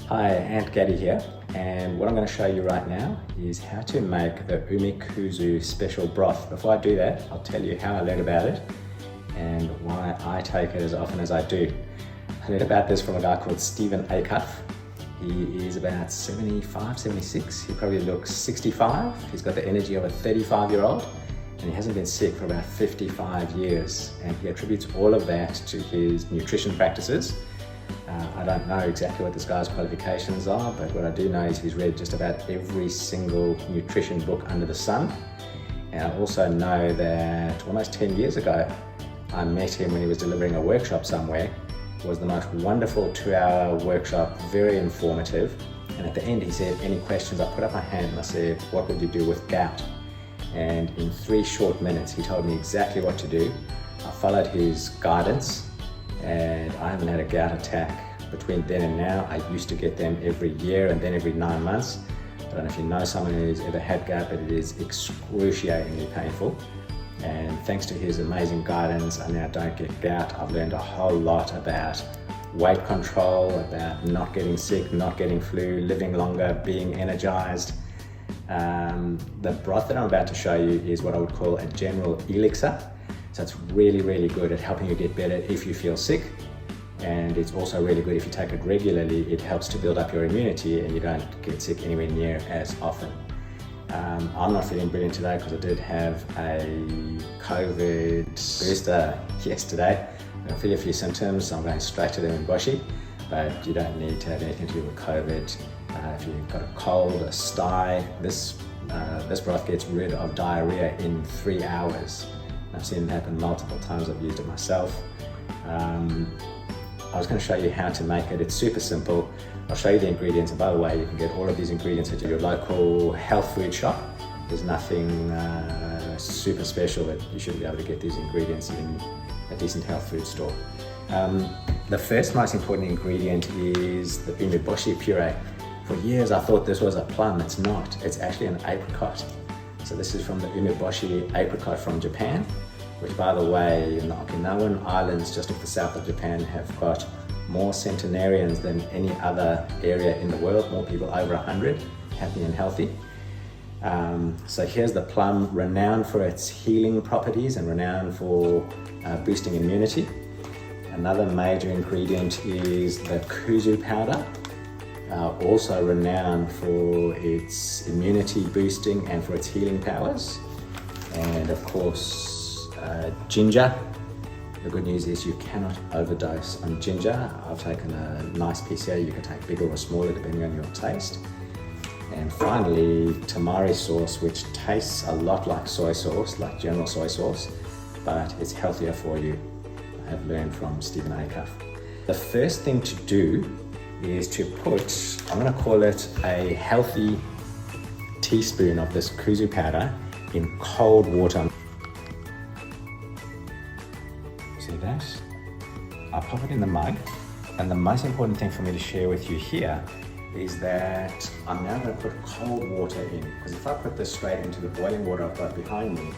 Hi, Aunt Gaddy here, and what I'm going to show you right now is how to make the KUZU special broth. Before I do that, I'll tell you how I learned about it and why I take it as often as I do. I learned about this from a guy called Acuff. He is about 75, 76. He probably looks 65. He's got the energy of a 35-year-old, and he hasn't been sick for about 55 years. And he attributes all of that to his nutrition practices. I don't know exactly what this guy's qualifications are, but what I do know is he's read just about every single nutrition book under the sun. And I also know that almost 10 years ago, I met him when he was delivering a workshop somewhere. It was the most wonderful 2-hour workshop, very informative. And at the end he said, any questions? I put up my hand and I said, what would you do with gout? And in 3 short minutes, he told me exactly what to do. I followed his guidance, and I haven't had a gout attack between then and now. I used to get them every year and then every 9 months. I don't know if you know someone who's ever had gout, but it is excruciatingly painful. And thanks to his amazing guidance, I now don't get gout. I've learned a whole lot about weight control, about not getting sick, not getting flu, living longer, being energized. The broth that I'm about to show you is what I would call a general elixir. So it's really, really good at helping you get better if you feel sick. And it's also really good if you take it regularly. It helps to build up your immunity and you don't get sick anywhere near as often. I'm not feeling brilliant today because I did have a COVID booster yesterday. I feel a few symptoms, so I'm going straight to the Umeboshi, but you don't need to have anything to do with COVID. If you've got a cold, a sty, this broth gets rid of diarrhea in 3 hours. I've seen it happen multiple times. I've used it myself. I was going to show you how to make it. It's super simple. I'll show you the ingredients, and by the way, you can get all of these ingredients at your local health food shop. There's nothing super special, but you should be able to get these ingredients in a decent health food store. The first most important ingredient is the Umeboshi puree. For years I thought this was a plum. It's not. It's actually an apricot. So this is from the Umeboshi apricot from Japan, which, by the way, in the Okinawan Islands just off the south of Japan have got more centenarians than any other area in the world, more people over 100, happy and healthy. So here's the plum, renowned for its healing properties and renowned for boosting immunity. Another major ingredient is the KUZU powder, also renowned for its immunity boosting and for its healing powers. And of course, ginger. The good news is you cannot overdose on ginger. I've taken a nice piece here. You can take bigger or smaller depending on your taste. And finally, TAMARI sauce, which tastes a lot like soy sauce, like general soy sauce, but it's healthier for you. I have learned from Acuff. The first thing to do is to put, I'm going to call it a healthy teaspoon of this KUZU powder in cold water. See that? I pop it in the mug, and the most important thing for me to share with you here is that I'm now going to put cold water in, because if I put this straight into the boiling water I've got behind me,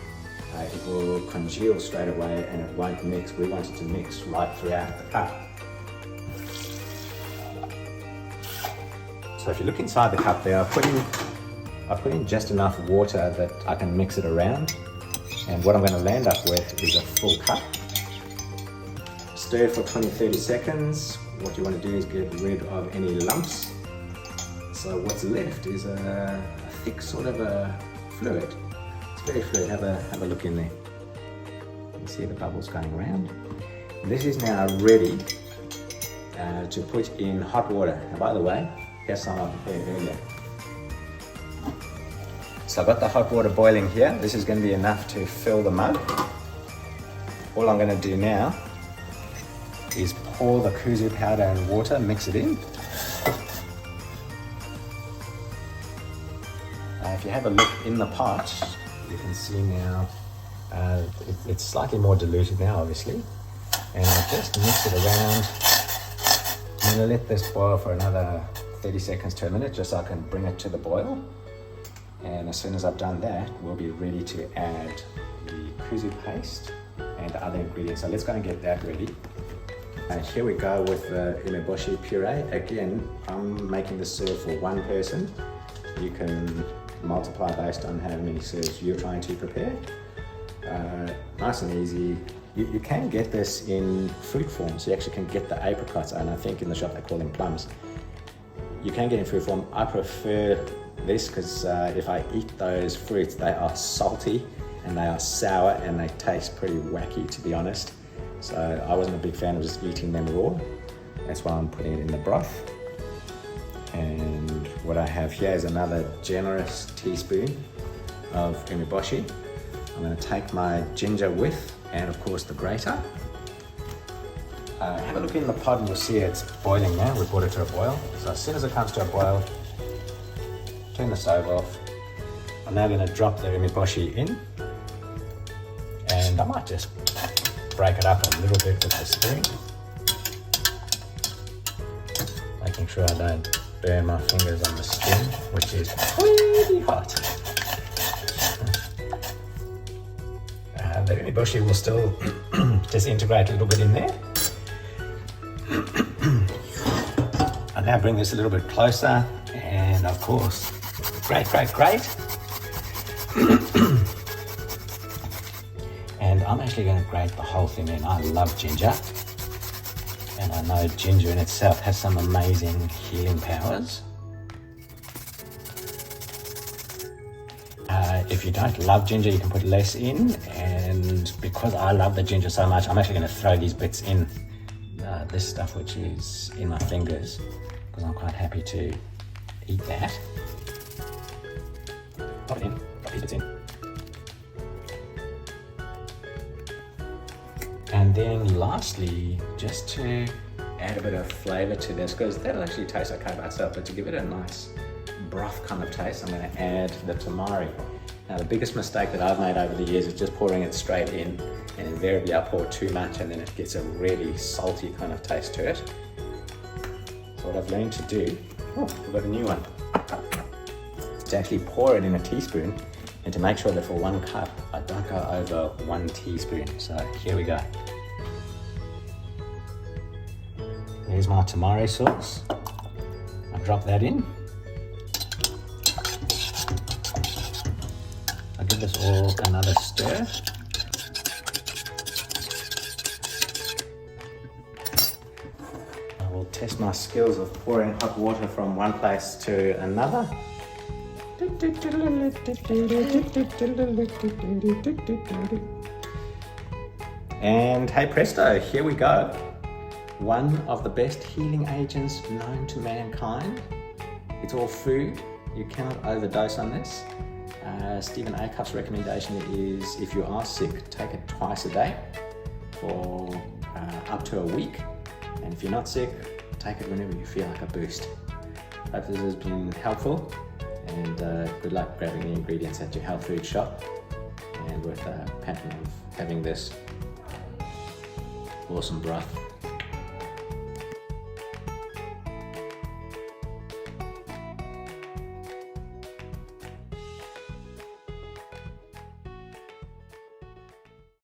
it will congeal straight away and it won't mix. We want it to mix right throughout the cup. So if you look inside the cup there, I put in just enough water that I can mix it around, and what I'm going to land up with is a full cup. Stir it for 20-30 seconds. What you want to do is get rid of any lumps. So what's left is a thick sort of a fluid. It's very fluid. Have a look in there. You can see the bubbles going around. This is now ready to put in hot water. And by the way, here's some I prepared earlier. So I've got the hot water boiling here. This is going to be enough to fill the mug. All I'm going to do now is pour the KUZU powder and water, mix it in. If you have a look in the pot, you can see now it's slightly more diluted now, obviously. And I'll just mix it around. I'm going to let this boil for another 30 seconds to a minute, just so I can bring it to the boil. And as soon as I've done that, we'll be ready to add the KUZU paste and the other ingredients. So let's go and get that ready. And here we go with the umeboshi puree. Again, I'm making this serve for one person. You can multiply based on how many serves you're trying to prepare. Nice and easy. You can get this in fruit form, so you actually can get the apricots, and I think in the shop they call them plums. You can get in fruit form. I prefer this because if I eat those fruits, they are salty and they are sour and they taste pretty wacky, to be honest. So I wasn't a big fan of just eating them raw. That's why I'm putting it in the broth. And what I have here is another generous teaspoon of umeboshi. I'm going to take my ginger with, and of course the grater. Have a look in the pot and you'll see it's boiling now. We've brought it to a boil. So as soon as it comes to a boil, turn the stove off. I'm now going to drop the umeboshi in, and I might just break it up a little bit with the spoon, making sure I don't burn my fingers on the spoon, which is pretty hot. The umeboshi will still disintegrate a little bit in there. I now bring this a little bit closer, and of course, grate. And I'm actually going to grate the whole thing in. I love ginger, and I know ginger in itself has some amazing healing powers. If you don't love ginger, you can put less in, and because I love the ginger so much, I'm actually going to throw these bits in, this stuff which is in my fingers, because I'm quite happy to eat that. Pop it in, pop these bits in. And then lastly, just to add a bit of flavour to this, because that'll actually taste okay by itself, but to give it a nice broth kind of taste, I'm going to add the tamari. Now the biggest mistake that I've made over the years is just pouring it straight in, and invariably I pour too much and then it gets a really salty kind of taste to it. So what I've learned to do, I've got a new one, is to actually pour it in a teaspoon, and to make sure that for 1 cup, I don't go over 1 teaspoon. So here we go. There's my tamari sauce. I drop that in. I give this all another stir. I will test my skills of pouring hot water from one place to another. And hey presto, here we go. One of the best healing agents known to mankind. It's all food. You cannot overdose on this. Stephen Acuff's recommendation is if you are sick, take it twice a day for up to a week. And if you're not sick, take it whenever you feel like a boost. Hope this has been helpful, and good luck grabbing the ingredients at your health food shop, and with a pattern of having this awesome broth.